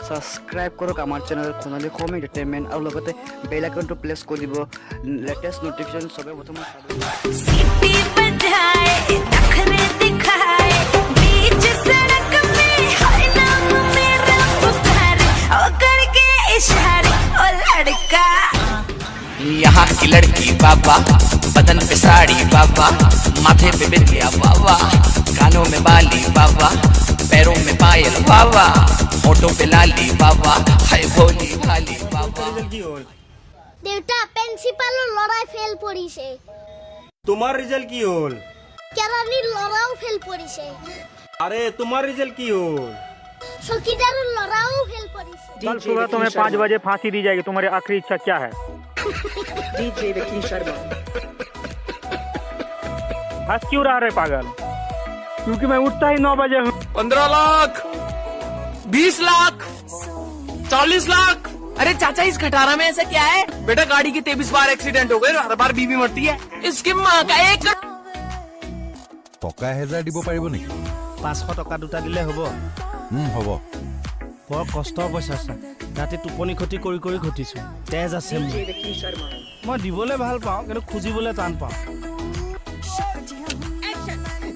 Subscribe কৰক আমাৰ channel সোণালী home entertainment আৰু লগতে বেল আইকনটো প্ৰেছ কৰি দিব লেটেষ্ট নটিফিকেশ্যন সবে প্ৰথমে सीटी बजाए नखरे दिखाए बीच सड़क में हर नाम मेरा पुकारे ओ करके इशारे ओ लड़का यहाँ की लड़की बाबा बदन पे साड़ी बाबा माथे पे बिंदिया बाबा कानों में बाली बाबा पैरों में पायल बाबा होठों पे लाली बाबा है भोली भाली बाबा। দেউতা প্ৰিন্সিপালৰ লৰাই ফেল পৰিছে। তোমার রেজাল্ট কি হল? কেৰাণীৰ লৰাও ফেল পৰিছে। আরে তোমার রেজাল্ট কি হল? চকীদাৰৰ লৰাও ফেল পৰিছে। कल सुबह तुम्हें 5 बजे फांसी दी जाएगी। तुम्हारी आखिरी इच्छा क्या है? डीजे विकी शर्मा। हंस क्यों रहा रे पागल? क्योंकि मैं उठता ही 9 बजे हूँ। 15 लाख 20 लाख 40 लाख। अरे चाचा इस खटारा में ऐसा क्या है? बेटा गाड़ी की 23 बार एक्सीडेंट हो गए, हर बार बीवी मरती है। इसकी माँ का एक টকা 1000 দিব পাৰিব নেকি? 500 টকা দুটা দিলে হ'ব। হ'ব। বৰ কষ্টৰ পইচা আছে। ৰাতি টোপনি ক্ষতি কৰি কৰি ঘটিছো। তেজ আছে মোৰ। মই দিবলৈ ভাল পাওঁ কিন্তু খুজিবলৈ টান পাওঁ।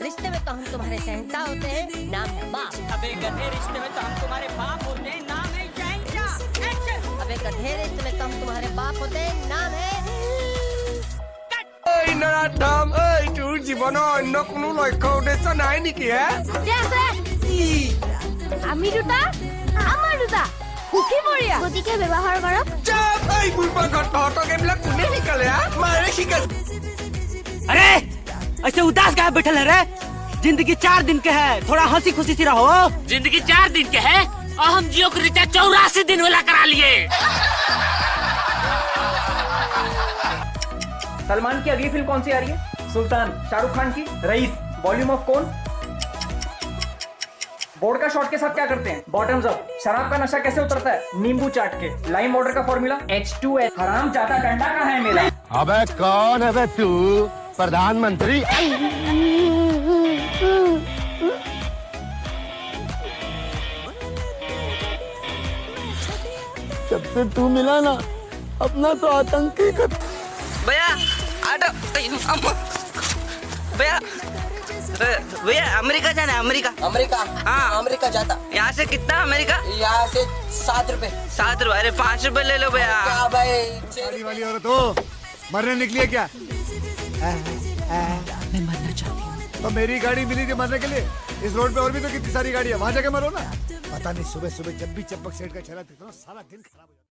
रिश्ते में तो हम तुम्हारे सहनता होते हैं, नाम है बाप। अबे गधे रिश्ते में तो हम तुम्हारे बाप होते हैं, नाम है शहंशाह। अबे गधे रिश्ते में तो हम तुम्हारे बाप होते हैं, नाम है তোৰ জীৱনৰ অন্য কোনো লক্ষ্য উদ্দেশ্য নাই নেকি? আমি দুটা আমাৰ দুটা সুখী মৰিয়া গতিকে ব্যৱহাৰ কৰক। তহঁতক এইবিলাক কোনে শিকালে? মাৰে শিকাইছে। अरे ऐसे उदास गायब बैठल है रे? जिंदगी 4 दिन के है, थोड़ा हंसी खुशी सी रहो। जिंदगी 4 दिन के है और हम जियो को रिचार्ज 84 दिन वाला करा लिए। सलमान की अगली फिल्म कौन सी आ रही है? सुल्तान। शाहरुख खान की रईस। वॉल्यूम ऑफ कौन? बोर्ड का शॉट के साथ क्या करते हैं? Bottoms up. शराब का नशा कैसे उतरता है? नींबू चाट के। लाइम वाटर का फॉर्मूला H2S। हराम जाता डंडा कहाँ है मेरा? अबे कौन है बे तू? प्रधानमंत्री। जब से तू मिला ना अपना तो आतंकी कर। भैया आटो भैया भैया अमेरिका जाना है। अमेरिका हाँ अमेरिका जाता। यहाँ से कितना अमेरिका? यहाँ से 7 रुपए। 7 रुपए? अरे 5 रुपए ले लो भैया। भाई गाड़ी वाली औरत हो, मरने निकली है क्या? मैं मरना चाहती हूँ। तो मेरी गाड़ी मिली थी मरने के लिए। इस रोड पे और भी तो कितनी सारी गाड़ी है, वहाँ जाके मरो ना। पता नहीं सुबह सुबह जब भी चंपक सेठ का चला सारा दिन खराब हो जाता है।